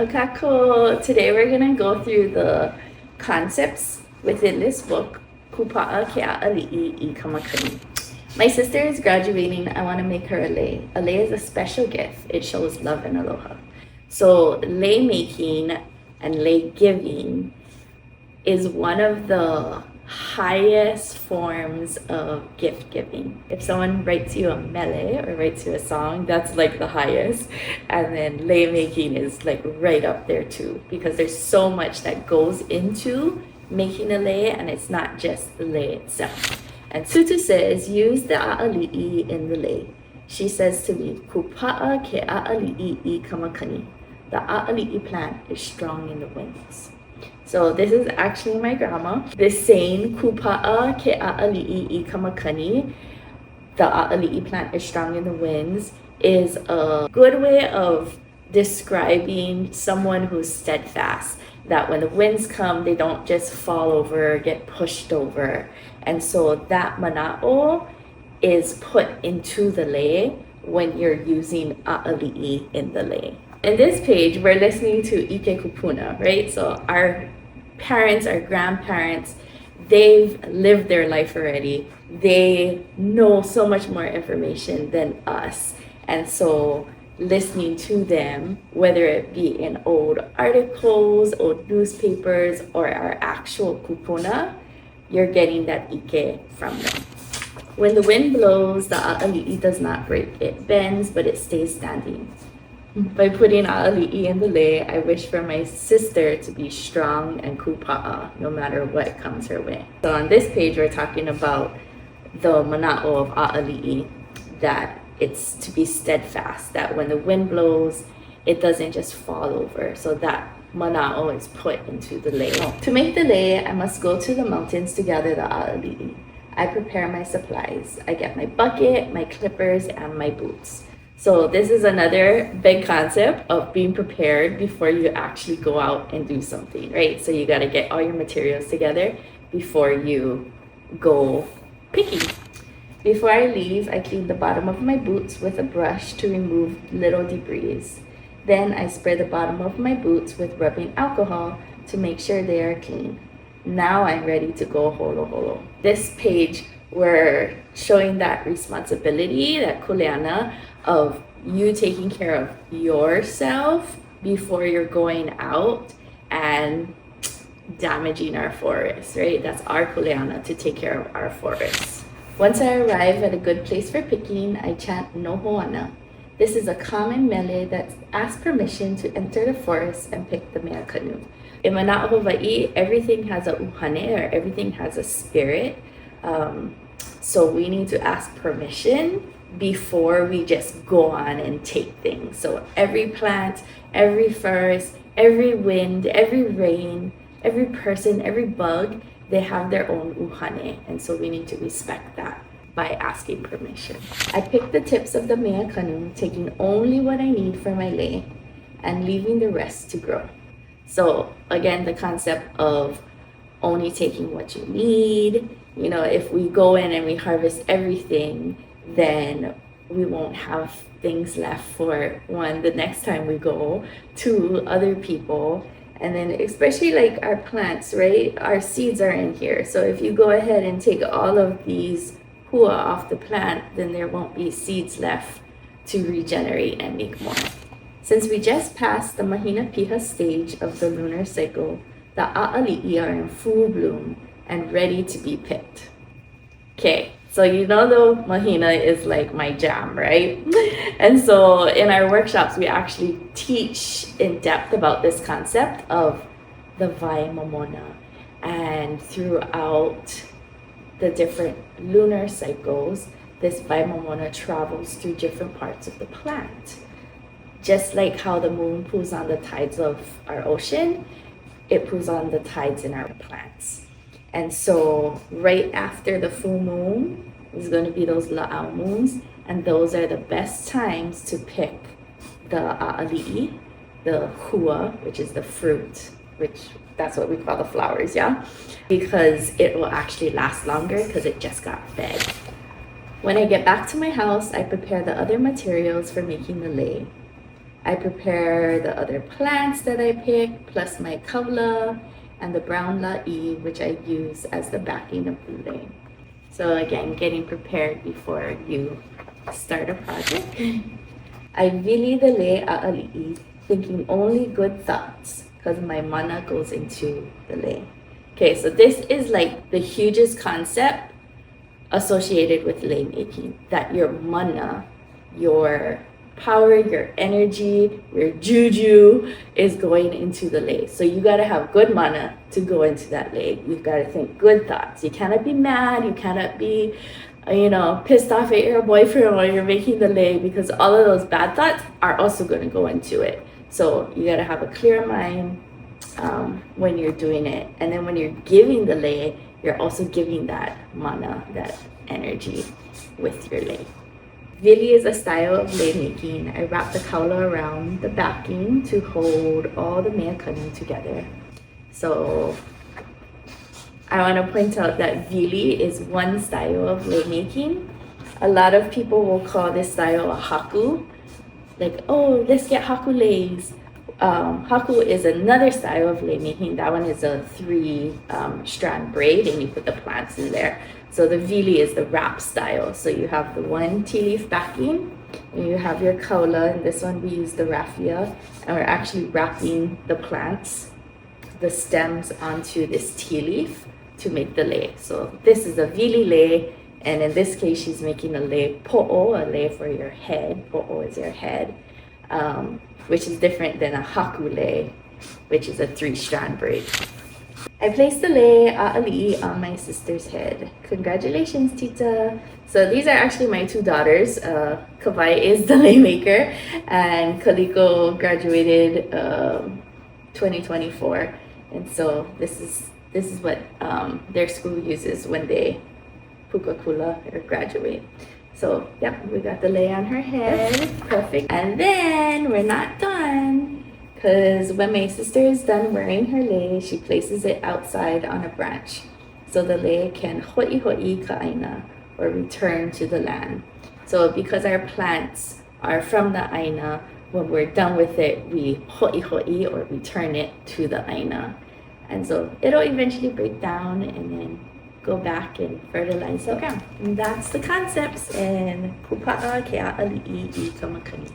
Kako. Today we're going to go through the concepts within this book, Kūpaʻa Ke ʻAʻaliʻi i Makani. My sister is graduating. I want to make her a lei. A lei is a special gift. It shows love and aloha. So lei making and lei giving is one of the highest forms of gift giving. If someone writes you a mele or writes you a song, that's like the highest. And then lei making is like right up there too, because there's so much that goes into making a lei, and it's not just the lei itself. And Tutu says, use the ʻāʻaliʻi in the lei. She says to me, Kūpaʻa Ke ʻāʻaliʻi i Makani. The ʻāʻaliʻi plant is strong in the winds. So this is actually my grandma. This saying, Kūpaʻa Ke ʻāʻaliʻi i Makani, the ʻāʻaliʻi plant is strong in the winds, is a good way of describing someone who's steadfast. That when the winds come, they don't just fall over or get pushed over. And so that mana'o is put into the lei when you're using ʻāʻaliʻi in the lei. In this page, we're listening to Ike Kupuna, right? So our parents, our grandparents, they've lived their life already. They know so much more information than us. And so listening to them, whether it be in old articles, old newspapers, or our actual kupuna, you're getting that ike from them. When the wind blows, the ʻāʻaliʻi does not break. It bends, but it stays standing. By putting ʻāʻaliʻi in the lei, I wish for my sister to be strong and kūpaʻa, no matter what comes her way. So on this page, we're talking about the mana'o of ʻāʻaliʻi, that it's to be steadfast, that when the wind blows, it doesn't just fall over. So that mana'o is put into the lei. To make the lei, I must go to the mountains to gather the ʻāʻaliʻi. I prepare my supplies. I get my bucket, my clippers, and my boots. So this is another big concept of being prepared before you actually go out and do something, right? So you got to get all your materials together before you go picking. Before I leave, I clean the bottom of my boots with a brush to remove little debris. Then I spray the bottom of my boots with rubbing alcohol to make sure they are clean. Now I'm ready to go holo holo. This page, we're showing that responsibility, that kuleana, of you taking care of yourself before you're going out and damaging our forests, right? That's our kuleana, to take care of our forests. Once I arrive at a good place for picking, I chant no hoana. This is a common mele that asks permission to enter the forest and pick the mea kanu. In Mana'o Hawaiʻi, everything has a uhane, or everything has a spirit. So we need to ask permission before we just go on and take things. So every plant, every forest, every wind, every rain, every person, every bug, they have their own uhane. And so we need to respect that by asking permission. I pick the tips of the mea kanu, taking only what I need for my lei and leaving the rest to grow. So again, the concept of only taking what you need. You know, if we go in and we harvest everything, then we won't have things left for, one, the next time we go, two, other people, and then especially like our plants, right? Our seeds are in here. So if you go ahead and take all of these hua off the plant, then there won't be seeds left to regenerate and make more. Since we just passed the mahina piha stage of the lunar cycle, the ʻāʻaliʻi are in full bloom and ready to be picked. Okay, so you know the mahina is like my jam, right? And so in our workshops, we actually teach in depth about this concept of the vai momona. And throughout the different lunar cycles, this vai momona travels through different parts of the plant. Just like how the moon pulls on the tides of our ocean, it pulls on the tides in our plants. And so right after the full moon is going to be those la'au moons, and those are the best times to pick the ʻāʻaliʻi, the hua, which is the fruit, which that's what we call the flowers, yeah? Because it will actually last longer because it just got fed. When I get back to my house, I prepare the other materials for making the lei. I prepare the other plants that I pick, plus my kaula and the brown la'i, which I use as the backing of the lei. So again, getting prepared before you start a project. I vili the lei ʻāʻaliʻi, thinking only good thoughts, because my mana goes into the lei. Okay, so this is like the hugest concept associated with lei making, that your mana, your power, your energy, your juju is going into the lei. So you gotta have good mana to go into that lei. You've gotta think good thoughts. You cannot be mad, you cannot be, pissed off at your boyfriend while you're making the lei, because all of those bad thoughts are also gonna go into it. So you gotta have a clear mind when you're doing it. And then when you're giving the lei, you're also giving that mana, that energy with your lei. Vili is a style of lei making. I wrap the kaula around the backing to hold all the Makani together. So I want to point out that vili is one style of lei making. A lot of people will call this style a haku. Like, oh, let's get haku leis. Haku is another style of lei making. That one is a 3-strand braid and you put the plants in there. So the vili is the wrap style. So you have the one tea leaf backing and you have your kaula, and this one we use the raffia, and we're actually wrapping the plants, the stems, onto this tea leaf to make the lei. So this is a vili lei, and in this case she's making a lei po'o, a lei for your head. Po'o is your head. Which is different than a haku lei, which is a 3-strand braid. I placed the lei ʻāʻaliʻi on my sister's head. Congratulations, Tita. So these are actually my 2 daughters. Kawai is the lei maker, and Kaliko graduated 2024. And so this is what their school uses when they pukakula or graduate. So, yep, we got the lei on her head. Perfect. And then we're not done, because when my sister is done wearing her lei, she places it outside on a branch, so the lei can hoʻi ka ʻāina, or return to the land. So because our plants are from the ʻāina, when we're done with it, we hoʻi, or return it to the ʻāina. And so it'll eventually break down and then go back and fertilize the ground. And that's the concepts in Kūpaʻa Ke ʻāʻaliʻi i Makani.